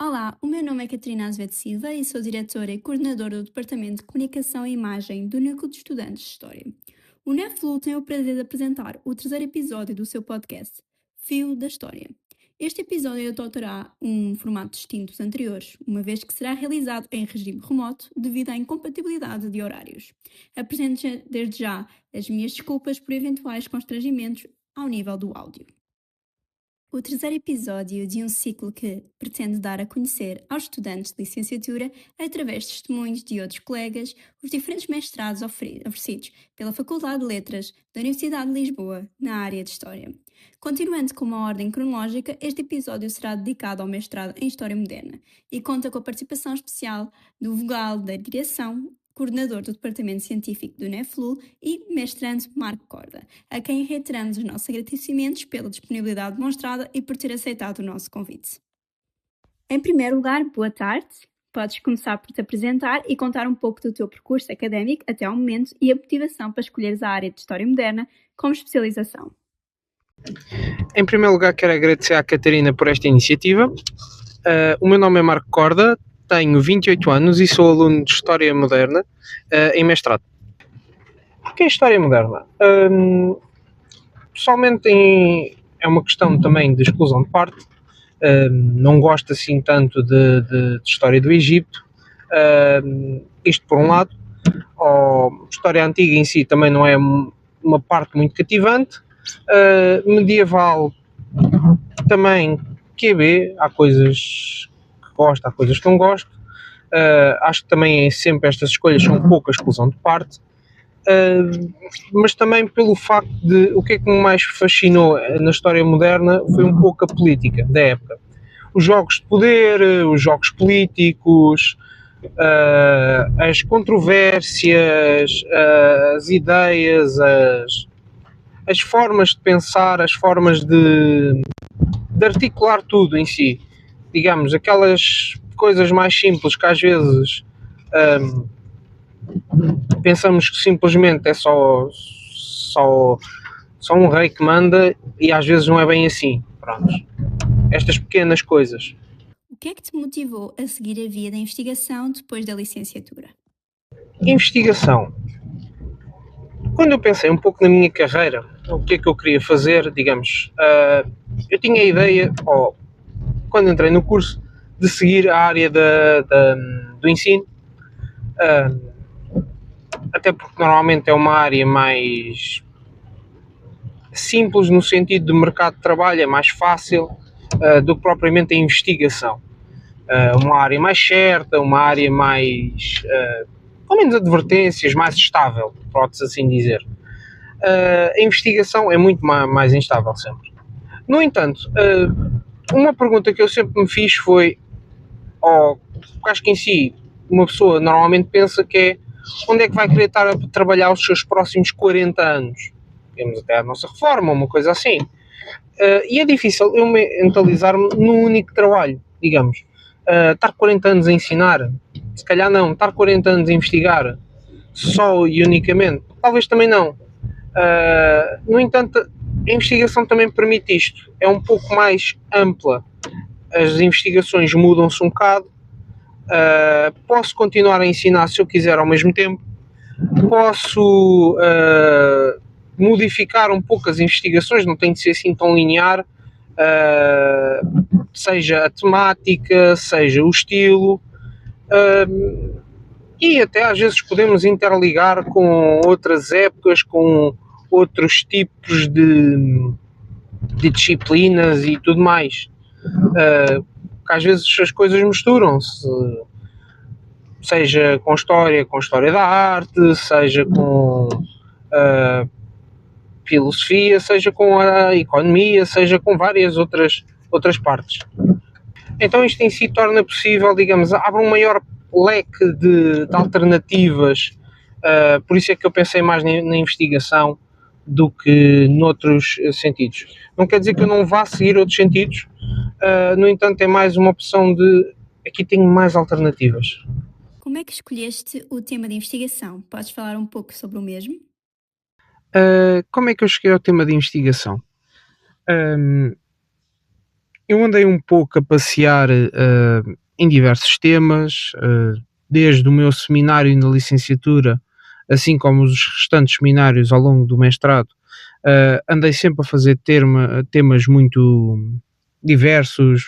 Olá, o meu nome é Catarina Azevedo Silva e sou diretora e coordenadora do Departamento de Comunicação e Imagem do Núcleo de Estudantes de História. O NEFLU tem o prazer de apresentar o terceiro episódio do seu podcast, Fio da História. Este episódio adotará um formato distinto dos anteriores, uma vez que será realizado em regime remoto devido à incompatibilidade de horários. Apresento desde já as minhas desculpas por eventuais constrangimentos ao nível do áudio. O terceiro episódio de um ciclo que pretende dar a conhecer aos estudantes de licenciatura, através de testemunhos de outros colegas, os diferentes mestrados oferecidos pela Faculdade de Letras da Universidade de Lisboa na área de História. Continuando com uma ordem cronológica, este episódio será dedicado ao mestrado em História Moderna e conta com a participação especial do vogal da direção, coordenador do Departamento Científico do NEFLU e mestrando Marco Corda, a quem reiteramos os nossos agradecimentos pela disponibilidade demonstrada e por ter aceitado o nosso convite. Em primeiro lugar, boa tarde. Podes começar por te apresentar e contar um pouco do teu percurso académico até ao momento e a motivação para escolheres a área de História Moderna como especialização. Em primeiro lugar, quero agradecer à Catarina por esta iniciativa. O meu nome é Marco Corda, tenho 28 anos e sou aluno de História Moderna em mestrado. Porquê História Moderna? Pessoalmente é uma questão também de exclusão de parte. Não gosto assim tanto de História do Egito. Isto por um lado. História antiga em si também não é uma parte muito cativante. Medieval também QB, há coisas que gosto, há coisas que não gosto. Acho que também sempre estas escolhas são um pouco a exclusão de parte. Mas também pelo facto de o que é que me mais fascinou na história moderna foi um pouco a política da época. Os jogos de poder, os jogos políticos, as controvérsias, as ideias, as formas de pensar, as formas de articular tudo em si. Digamos, aquelas coisas mais simples que às vezes pensamos que simplesmente é só um rei que manda e às vezes não é bem assim. Pronto. Estas pequenas coisas. O que é que te motivou a seguir a via da investigação depois da licenciatura? Investigação. Quando eu pensei um pouco na minha carreira, o que é que eu queria fazer, digamos, eu tinha a ideia, quando entrei no curso, de seguir a área do ensino, até porque normalmente é uma área mais simples no sentido do mercado de trabalho, é mais fácil do que propriamente a investigação. Uma área mais certa, uma área mais com menos advertências, mais estável, pode-se assim dizer. A investigação é muito mais instável sempre. No entanto, uma pergunta que eu sempre me fiz foi, acho que em si uma pessoa normalmente pensa que é onde é que vai querer estar a trabalhar os seus próximos 40 anos? Temos até a nossa reforma, uma coisa assim. E é difícil eu mentalizar-me num único trabalho, digamos. Estar 40 anos a ensinar, se calhar não. Estar 40 anos a investigar, só e unicamente, talvez também não. No entanto, a investigação também permite isto. É um pouco mais ampla. As investigações mudam-se um bocado. Posso continuar a ensinar se eu quiser ao mesmo tempo. Posso modificar um pouco as investigações, não tem de ser assim tão linear, seja a temática, seja o estilo, e até às vezes podemos interligar com outras épocas, com outros tipos de disciplinas e tudo mais. Porque às vezes as coisas misturam-se, seja com história da arte, seja com filosofia, seja com a economia, seja com várias outras partes. Então isto em si torna possível, digamos, abre um maior leque de alternativas, por isso é que eu pensei mais na investigação do que noutros sentidos. Não quer dizer que eu não vá seguir outros sentidos, no entanto é mais uma opção de aqui tenho mais alternativas. Como é que escolheste o tema de investigação? Podes falar um pouco sobre o mesmo? Como é que eu cheguei ao tema de investigação? eu andei um pouco a passear em diversos temas, desde o meu seminário na licenciatura, assim como os restantes seminários ao longo do mestrado. Andei sempre a fazer temas muito diversos,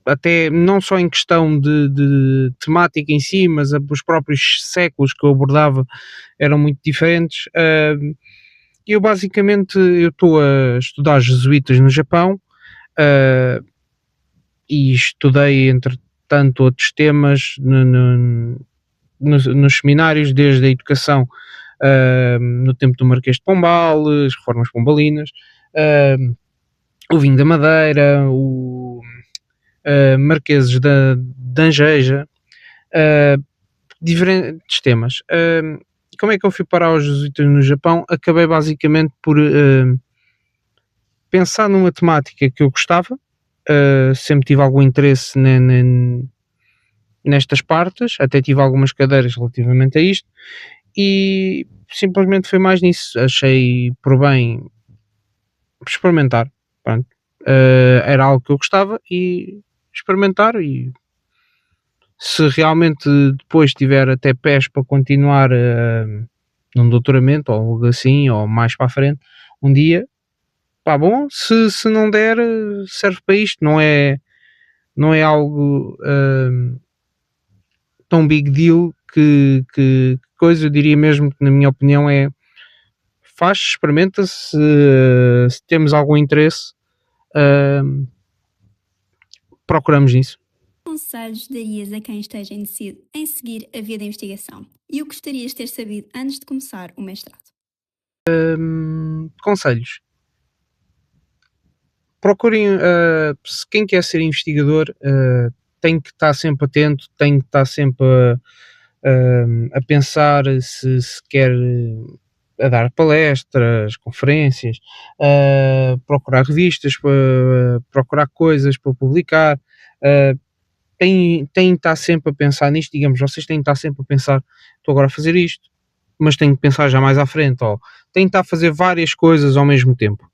até não só em questão de temática em si, mas os próprios séculos que eu abordava eram muito diferentes. Eu basicamente eu estou a estudar jesuítas no Japão, e estudei entretanto outros temas nos seminários, desde a educação no tempo do Marquês de Pombal, as reformas pombalinas, o vinho da Madeira, o Marqueses da Angeja, diferentes temas. Como é que eu fui parar aos jesuítas no Japão? Acabei basicamente por pensar numa temática que eu gostava, sempre tive algum interesse nestas partes, até tive algumas cadeiras relativamente a isto, e simplesmente foi mais nisso. Achei por bem experimentar. Pronto. Era algo que eu gostava e experimentar, e se realmente depois tiver até pés para continuar num doutoramento ou algo assim, ou mais para a frente, um dia, pá, bom, se não der, serve para isto, não é algo tão big deal que coisa. Eu diria mesmo que, na minha opinião, faz, experimenta, se temos algum interesse, procuramos nisso. Conselhos darias a quem esteja indeciso em seguir a via da investigação? E o que gostarias de ter sabido antes de começar o mestrado? Conselhos. Procurem, se quem quer ser investigador, tem que estar sempre atento, tem que estar sempre a pensar se quer a dar palestras, conferências, procurar revistas, procurar coisas para publicar. Têm que estar sempre a pensar nisto. Digamos, vocês têm que estar sempre a pensar: estou agora a fazer isto, mas tenho que pensar já mais à frente, ou têm que estar a fazer várias coisas ao mesmo tempo.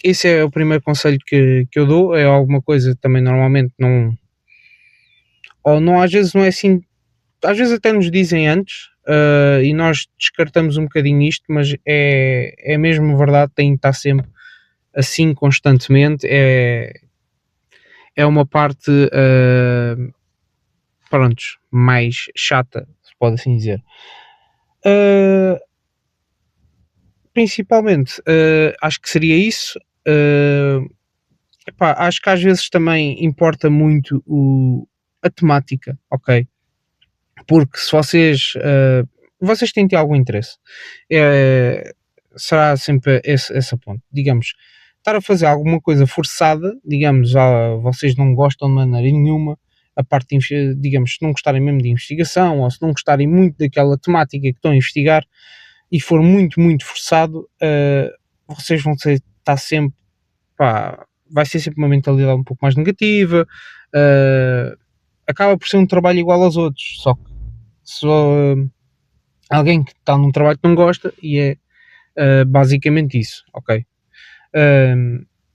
Esse é o primeiro conselho que eu dou. É alguma coisa também normalmente não, ou não, às vezes não é assim, às vezes até nos dizem antes, e nós descartamos um bocadinho isto, mas é mesmo verdade. Tem que estar sempre assim constantemente. É uma parte prontos, mais chata, se pode assim dizer. Principalmente, acho que seria isso. Epá, acho que às vezes também importa muito a temática, ok? Porque se vocês têm de ter algum interesse, será sempre esse ponto. Digamos, estar a fazer alguma coisa forçada, digamos, vocês não gostam de maneira nenhuma, a parte de, digamos, se não gostarem mesmo de investigação, ou se não gostarem muito daquela temática que estão a investigar, e for muito, muito forçado, vocês vão estar sempre, pá, vai ser sempre uma mentalidade um pouco mais negativa. Acaba por ser um trabalho igual aos outros, só que só alguém que está num trabalho que não gosta, e é basicamente isso, ok?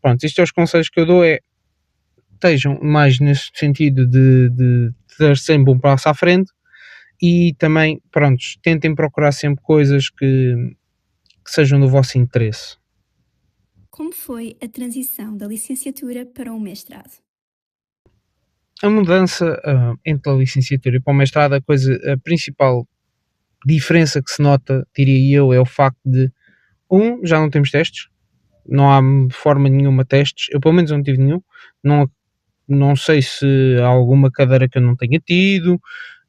Pronto, estes são os conselhos que eu dou. Estejam mais neste sentido de dar sempre um passo à frente, e também, prontos, tentem procurar sempre coisas que sejam do vosso interesse. Como foi a transição da licenciatura para o mestrado? A mudança entre a licenciatura e para o mestrado, a principal diferença que se nota, diria eu, é o facto de, já não temos testes, não há forma nenhuma de testes. Eu, pelo menos, não tive nenhum. Não sei se há alguma cadeira que eu não tenha tido,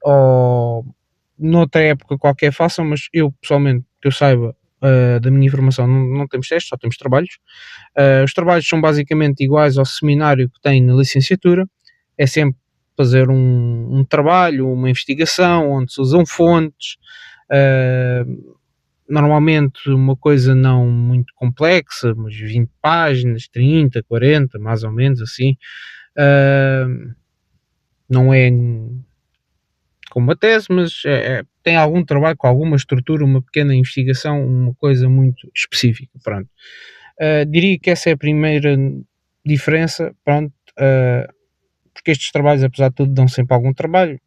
ou noutra época qualquer façam, mas eu, pessoalmente, que eu saiba, da minha informação, não temos testes, só temos trabalhos. Os trabalhos são basicamente iguais ao seminário que tem na licenciatura. É sempre fazer um trabalho, uma investigação, onde se usam fontes, normalmente uma coisa não muito complexa, mas 20 páginas, 30, 40, mais ou menos assim. Não é como uma tese, mas tem algum trabalho com alguma estrutura, uma pequena investigação, uma coisa muito específica, pronto. Diria que essa é a primeira diferença, pronto, porque estes trabalhos, apesar de tudo, dão sempre algum trabalho.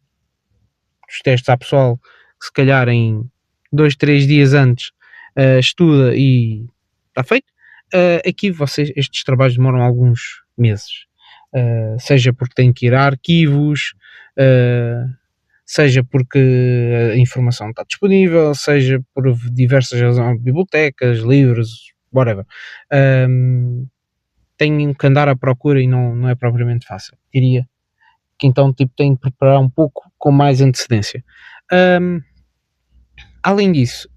Os testes à pessoal, que se calhar em 2, 3 dias antes estuda e está feito. Aqui estes trabalhos demoram alguns meses, seja porque têm que ir a arquivos, seja porque a informação está disponível, seja por diversas razões, bibliotecas, livros, whatever. Têm que andar à procura e não é propriamente fácil, diria que então tipo, têm que preparar um pouco com mais antecedência. Além disso,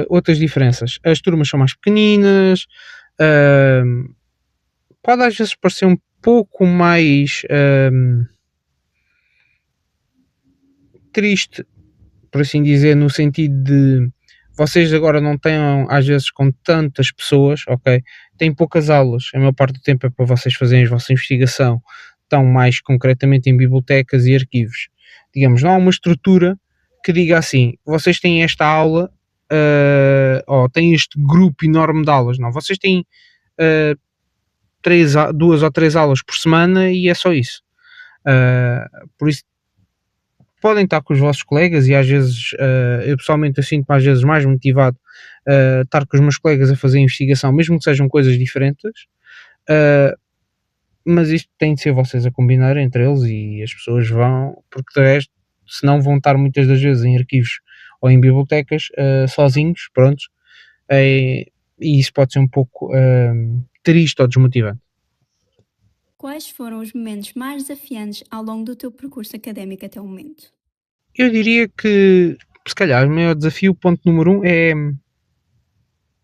outras diferenças, as turmas são mais pequeninas, pode às vezes parecer um pouco mais triste, por assim dizer, no sentido de vocês agora não tenham às vezes com tantas pessoas, ok? Têm poucas aulas, a maior parte do tempo é para vocês fazerem a vossa investigação, estão mais concretamente em bibliotecas e arquivos. Digamos, não há uma estrutura que diga assim, vocês têm esta aula, ou têm este grupo enorme de aulas. Não, vocês têm 2 ou 3 aulas por semana e é só isso. Por isso podem estar com os vossos colegas e às vezes eu pessoalmente sinto-me às vezes mais motivado estar com os meus colegas a fazer investigação, mesmo que sejam coisas diferentes, mas isto tem de ser vocês a combinar entre eles e as pessoas vão, porque de resto, senão vão estar muitas das vezes em arquivos ou em bibliotecas sozinhos, prontos, e isso pode ser um pouco triste ou desmotivante. Quais foram os momentos mais desafiantes ao longo do teu percurso académico até o momento? Eu diria que, se calhar, o maior desafio, ponto número 1, é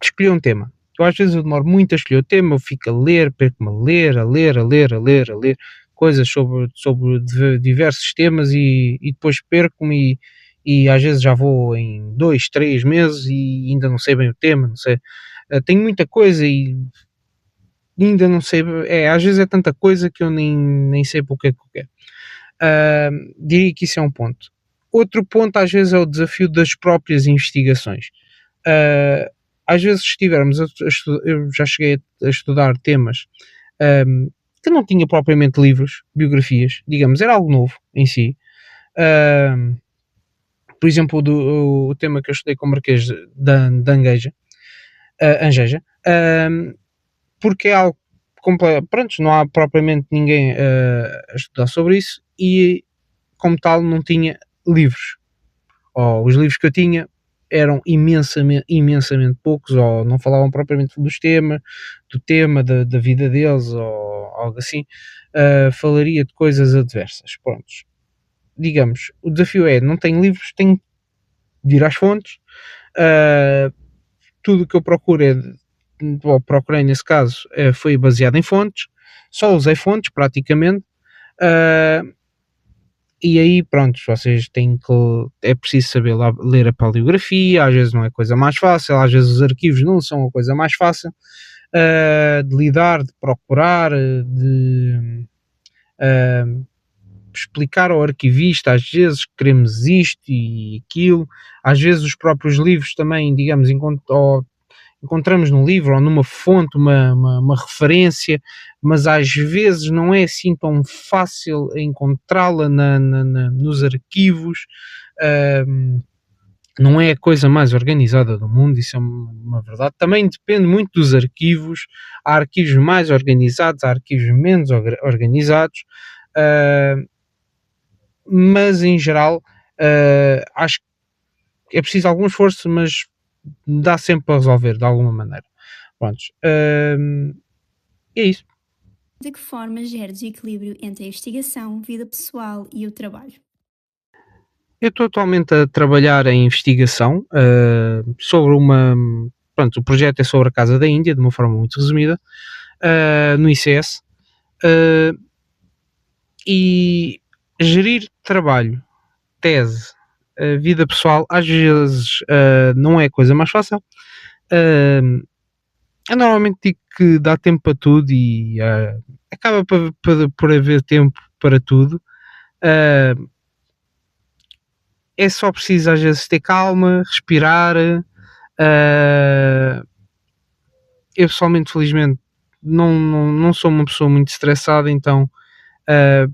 escolher um tema. Eu às vezes eu demoro muito a escolher o tema, eu fico a ler, perco-me a ler coisas sobre diversos temas e depois perco-me e às vezes já vou em 2, 3 meses e ainda não sei bem o tema, não sei. Tenho muita coisa e ainda não sei, às vezes é tanta coisa que eu nem sei para o que é que eu quero. Diria que isso é um ponto. Outro ponto às vezes é o desafio das próprias investigações. Às vezes estivermos eu já cheguei a estudar temas que não tinha propriamente livros, biografias, digamos, era algo novo em si. Por exemplo, o tema que eu estudei com o Marquês de Angeja, porque é algo pronto, não há propriamente ninguém a estudar sobre isso e como tal não tinha livros, ou os livros que eu tinha eram imensamente poucos, ou não falavam propriamente do tema da vida deles, ou algo assim. Falaria de coisas adversas, prontos. Digamos, o desafio é, não tenho livros, tenho de ir às fontes, tudo o que eu procuro ou procurei nesse caso, foi baseado em fontes, só usei fontes praticamente, e aí pronto, vocês têm que, é preciso saber lá, ler a paleografia, às vezes não é a coisa mais fácil, às vezes os arquivos não são a coisa mais fácil de lidar, de procurar, de explicar ao arquivista às vezes que queremos isto e aquilo, às vezes os próprios livros também, digamos, encontramos num livro ou numa fonte uma referência, mas às vezes não é assim tão fácil encontrá-la nos arquivos, não é a coisa mais organizada do mundo, isso é uma verdade. Também depende muito dos arquivos, há arquivos mais organizados, há arquivos menos organizados, mas em geral acho que é preciso algum esforço, mas dá sempre para resolver de alguma maneira. Prontos. É isso. De que forma geres o equilíbrio entre a investigação, vida pessoal e o trabalho? Eu estou atualmente a trabalhar em investigação sobre Pronto, o projeto é sobre a Casa da Índia, de uma forma muito resumida, no ICS. E gerir trabalho, tese, vida pessoal, às vezes não é a coisa mais fácil. Eu normalmente digo que dá tempo para tudo e acaba por haver tempo para tudo. É só preciso às vezes ter calma, respirar eu pessoalmente, felizmente, não sou uma pessoa muito estressada, então, uh,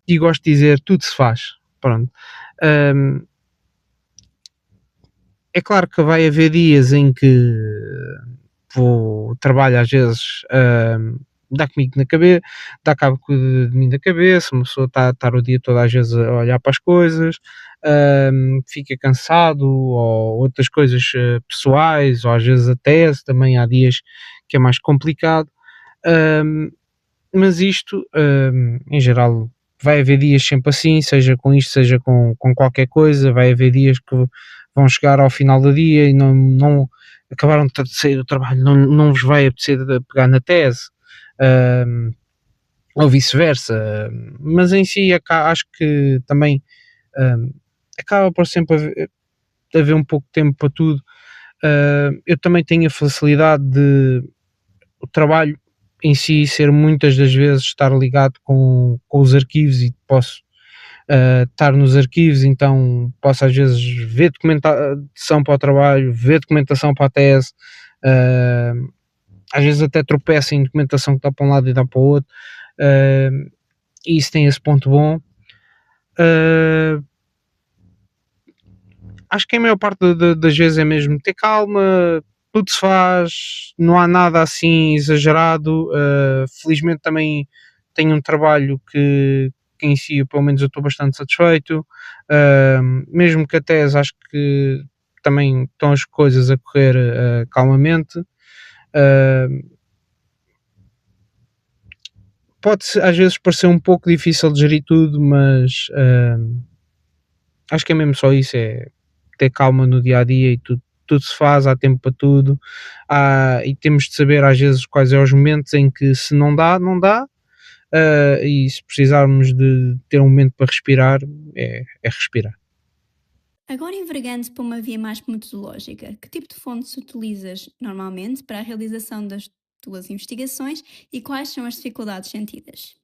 e gosto de dizer, tudo se faz, pronto. Um, é claro que vai haver dias em que vou trabalho às vezes, dá comigo na cabeça, dá cabo de mim da cabeça, uma pessoa está o dia todo às vezes a olhar para as coisas, fica cansado, ou outras coisas pessoais, ou às vezes a tese, também há dias que é mais complicado, hum, mas isto, em geral, vai haver dias sempre assim, seja com isto, seja com qualquer coisa, vai haver dias que vão chegar ao final do dia e não acabaram de sair do trabalho, não vos vai apetecer de pegar na tese, hum, ou vice-versa, mas em si acho que também hum, acaba por sempre haver um pouco de tempo para tudo. Eu também tenho a facilidade de o trabalho em si ser muitas das vezes estar ligado com os arquivos e posso estar nos arquivos, então posso às vezes ver documentação para o trabalho, ver documentação para a tese, uh, às vezes até tropeço em documentação que está para um lado e dá para o outro, e isso tem esse ponto bom. Acho que a maior parte das vezes é mesmo ter calma, tudo se faz, não há nada assim exagerado. Felizmente também tenho um trabalho que em si, pelo menos eu estou bastante satisfeito. Mesmo que a tese, acho que também estão as coisas a correr calmamente. Pode às vezes parecer um pouco difícil de gerir tudo, mas acho que é mesmo só isso, é ter calma no dia a dia e tudo se faz, há tempo para tudo, e temos de saber às vezes quais são os momentos em que se não dá, não dá, e se precisarmos de ter um momento para respirar, é respirar. Agora envergando para uma via mais metodológica, que tipo de fontes utilizas normalmente para a realização das tuas investigações e quais são as dificuldades sentidas?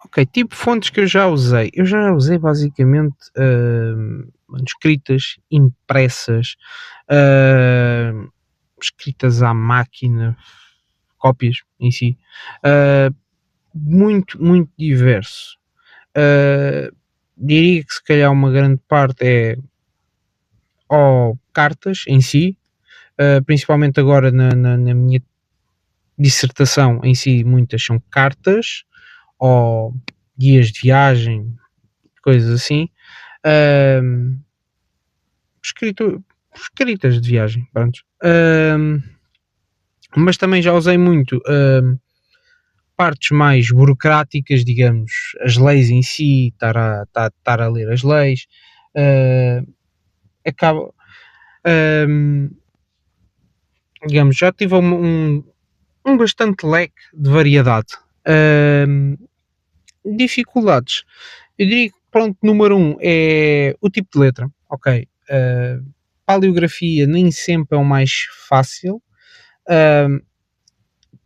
Ok, tipo fontes que eu já usei. Eu já usei basicamente manuscritas, impressas, hum, escritas à máquina, cópias em si, uh, muito diverso. Diria que se calhar uma grande parte é ou cartas em si, principalmente agora na minha dissertação em si, muitas são cartas ou guias de viagem, coisas assim, uh, escrito, escritas de viagem, pronto. Mas também já usei muito partes mais burocráticas, digamos, as leis em si, estar a ler as leis, acaba, um, digamos, já tive um bastante leque de variedade. Dificuldades, eu diria que, pronto, número um é o tipo de letra, ok, paleografia nem sempre é o mais fácil,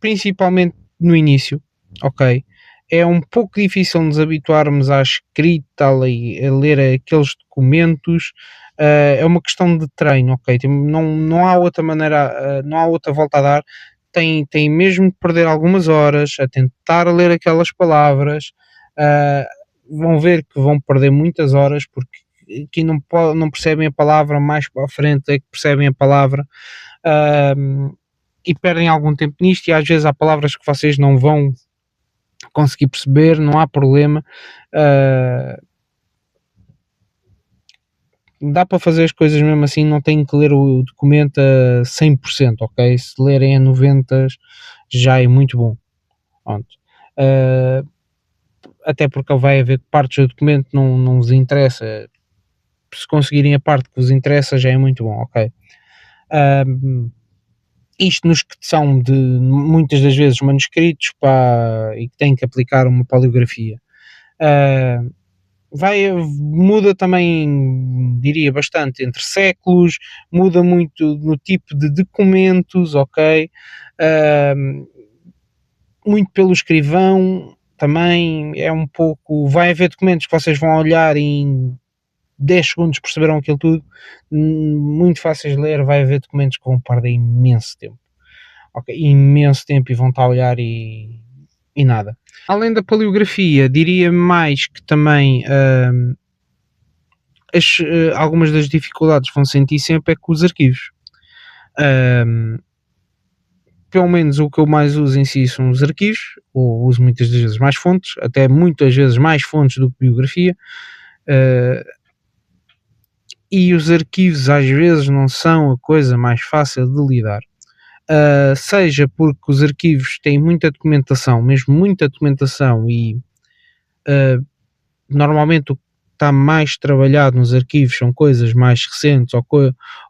principalmente no início, ok? É um pouco difícil nos habituarmos à escrita, a ler aqueles documentos, é uma questão de treino, ok? Não há outra maneira, não há outra volta a dar, tem mesmo de perder algumas horas a tentar ler aquelas palavras, vão ver que vão perder muitas horas porque aqui não percebem a palavra, mais para a frente é que percebem a palavra, e perdem algum tempo nisto, e às vezes há palavras que vocês não vão conseguir perceber, não há problema. Dá para fazer as coisas mesmo assim, não tem que ler o documento a 100%, ok? Se lerem a 90% já é muito bom. Pronto. Até porque vai haver partes do documento que não vos interessa. Se conseguirem a parte que vos interessa já é muito bom, ok? Isto nos que são de muitas das vezes manuscritos e que têm que aplicar uma poligrafia. Muda também, diria, bastante entre séculos, muda muito no tipo de documentos, ok? Muito pelo escrivão também é um pouco. Vai haver documentos que vocês vão olhar e 10 segundos perceberam aquilo tudo, muito fáceis de ler, vai haver documentos que vão perder imenso tempo. Ok, imenso tempo e vão estar a olhar e nada. Além da paleografia, diria mais que também algumas das dificuldades vão sentir sempre é com os arquivos. Pelo menos o que eu mais uso em si são os arquivos, ou uso muitas das vezes mais fontes, até muitas vezes mais fontes do que biografia, e os arquivos às vezes não são a coisa mais fácil de lidar. Seja porque os arquivos têm muita documentação, mesmo muita documentação, e normalmente o que está mais trabalhado nos arquivos são coisas mais recentes,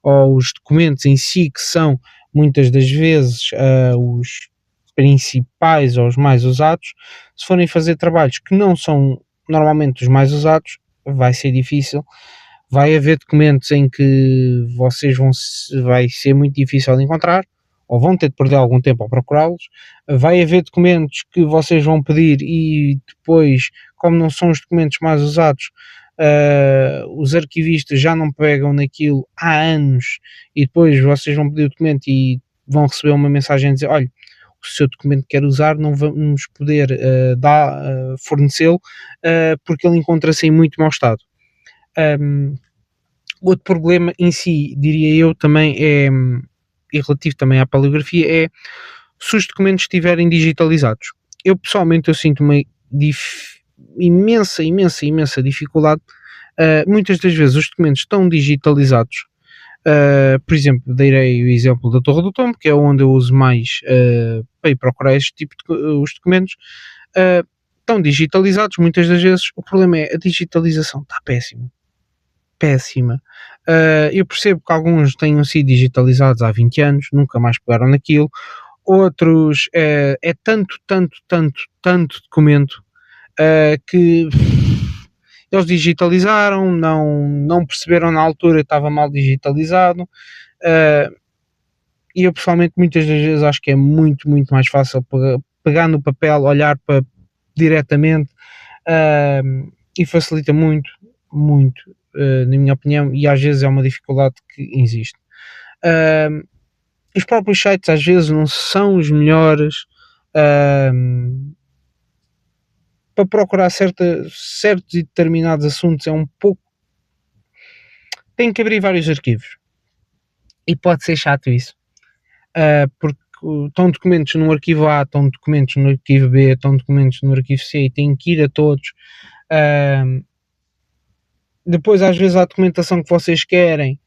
ou os documentos em si que são muitas das vezes os principais ou os mais usados. Se forem fazer trabalhos que não são normalmente os mais usados, vai ser difícil. Vai haver documentos em que vai ser muito difícil de encontrar, ou vão ter de perder algum tempo a procurá-los. Vai haver documentos que vocês vão pedir e depois, como não são os documentos mais usados, os arquivistas já não pegam naquilo há anos, e depois vocês vão pedir o documento e vão receber uma mensagem a dizer: olha, o seu documento que quer usar não vamos poder fornecê-lo porque ele encontra-se em muito mau estado. Outro problema em si, diria eu, também é, e relativo também à paleografia, é se os documentos estiverem digitalizados. Eu pessoalmente sinto uma imensa dificuldade. Muitas das vezes os documentos estão digitalizados. Por exemplo, darei o exemplo da Torre do Tombo, que é onde eu uso mais para ir procurar este tipo de os documentos. Estão digitalizados muitas das vezes. O problema é a digitalização está péssima. Eu percebo que alguns tenham sido digitalizados há 20 anos, nunca mais pegaram naquilo. Outros é tanto documento que eles digitalizaram, não perceberam na altura que estava mal digitalizado. E eu pessoalmente muitas das vezes acho que é muito mais fácil pegar no papel, olhar para diretamente, e facilita muito, na minha opinião, e às vezes é uma dificuldade que existe. Os próprios sites às vezes não são os melhores para procurar certos e determinados assuntos. É um pouco, tem que abrir vários arquivos e pode ser chato isso, porque estão documentos no arquivo A, estão documentos no arquivo B, estão documentos no arquivo C e têm que ir a todos. Depois às vezes há a documentação que vocês querem,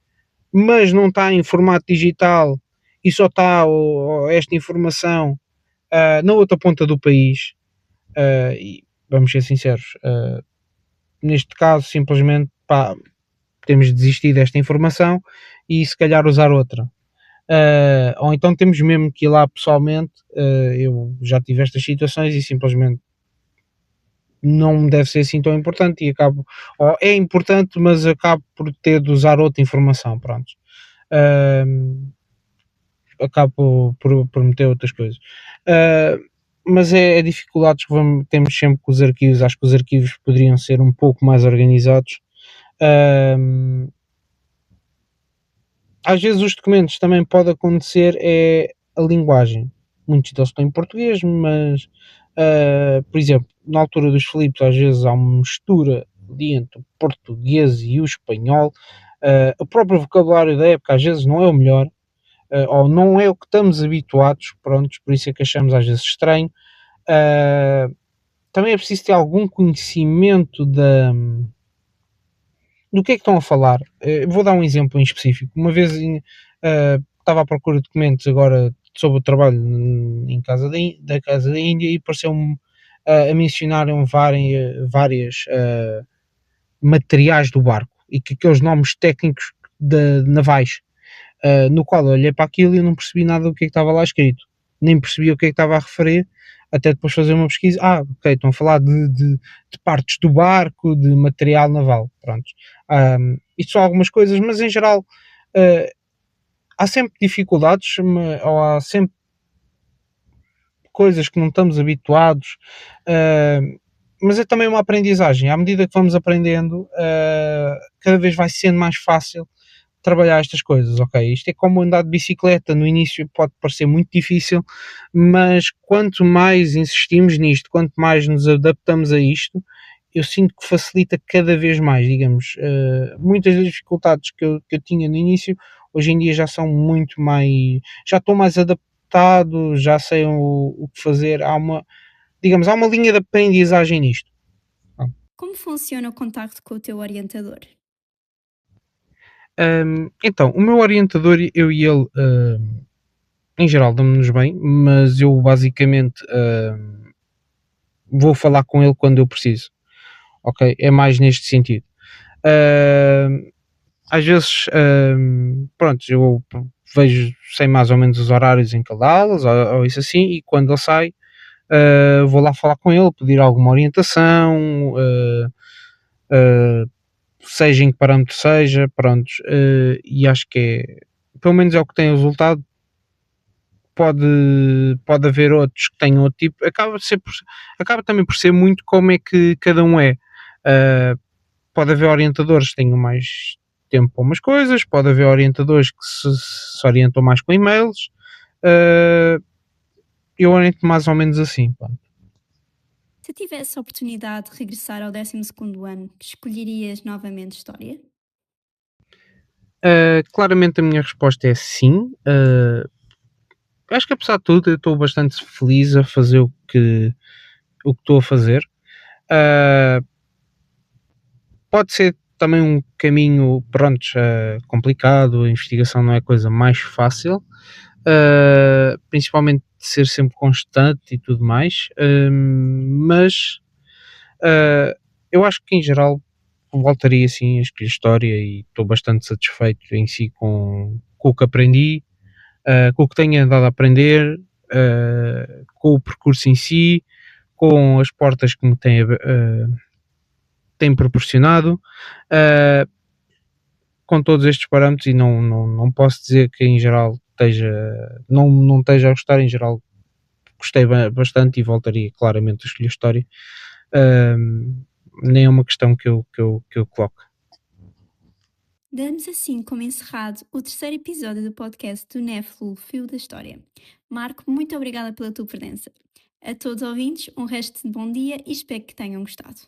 mas não está em formato digital e só está esta informação na outra ponta do país. E vamos ser sinceros, neste caso simplesmente temos de desistir desta informação e se calhar usar outra. Ou então temos mesmo que ir lá pessoalmente. Eu já tive estas situações e simplesmente não deve ser assim tão importante, e acabo, ou é importante, mas acabo por ter de usar outra informação, pronto. Acabo por meter outras coisas. Mas é dificuldades que temos sempre com os arquivos. Acho que os arquivos poderiam ser um pouco mais organizados. Às vezes os documentos também pode acontecer é a linguagem. Muitos deles estão em português, mas por exemplo, na altura dos Filipos às vezes há uma mistura entre o português e o espanhol. O próprio vocabulário da época às vezes não é o melhor, ou não é o que estamos habituados, pronto, por isso é que achamos às vezes estranho. Também é preciso ter algum conhecimento do que é que estão a falar. Vou dar um exemplo em específico. Uma vez estava à procura de documentos agora sobre o trabalho em da Casa da Índia, e pareceu-me a mencionarem várias materiais do barco e que aqueles nomes técnicos de navais, no qual eu olhei para aquilo e eu não percebi nada do que é que estava lá escrito, nem percebi o que é que estava a referir, até depois fazer uma pesquisa. Ok, estão a falar de partes do barco, de material naval, pronto. Isto são algumas coisas, mas em geral há sempre dificuldades, ou há sempre coisas que não estamos habituados, mas é também uma aprendizagem. À medida que vamos aprendendo, cada vez vai sendo mais fácil trabalhar estas coisas, ok? Isto é como andar de bicicleta, no início pode parecer muito difícil, mas quanto mais insistimos nisto, quanto mais nos adaptamos a isto, eu sinto que facilita cada vez mais, digamos, muitas das dificuldades que eu tinha no início, hoje em dia já são muito mais, já estou mais adaptado, já sei o que fazer, digamos, há uma linha de aprendizagem nisto. Como funciona o contacto com o teu orientador? Então, o meu orientador, eu e ele, em geral, damos-nos bem, mas eu basicamente vou falar com ele quando eu preciso, ok? É mais neste sentido. Ahm, Às vezes, pronto, eu vejo, sei mais ou menos os horários em que ele dá aulas, ou isso assim, e quando ele sai, vou lá falar com ele, pedir alguma orientação, ah, seja em que parâmetro seja, pronto, e acho que pelo menos é o que tem resultado. Pode haver outros que tenham outro tipo, acaba também por ser muito como é que cada um é. Ah, Pode haver orientadores que tenham mais tempo para umas coisas, pode haver orientadores que se orientam mais com e-mails. Ah, eu oriento mais ou menos assim. Pá. Se tivesse a oportunidade de regressar ao 12º ano, escolherias novamente História? Claramente a minha resposta é sim. Acho que apesar de tudo eu estou bastante feliz a fazer o que estou a fazer. Ah, Pode ser também um caminho, pronto, complicado, a investigação não é a coisa mais fácil, principalmente de ser sempre constante e tudo mais, mas ah, eu acho que em geral voltaria sim a escolher história e estou bastante satisfeito em si com o que aprendi, com o que tenho andado a aprender, com o percurso em si, com as portas que me tem proporcionado. ah, com todos estes parâmetros e não posso dizer que em geral não esteja a gostar, em geral gostei bastante e voltaria claramente a escolher história. Ahm, Nem é uma questão que eu coloco. Damos assim como encerrado o terceiro episódio do podcast do Néfluo Fio da História. Marco, muito obrigada pela tua presença. A todos os ouvintes, um resto de bom dia e espero que tenham gostado.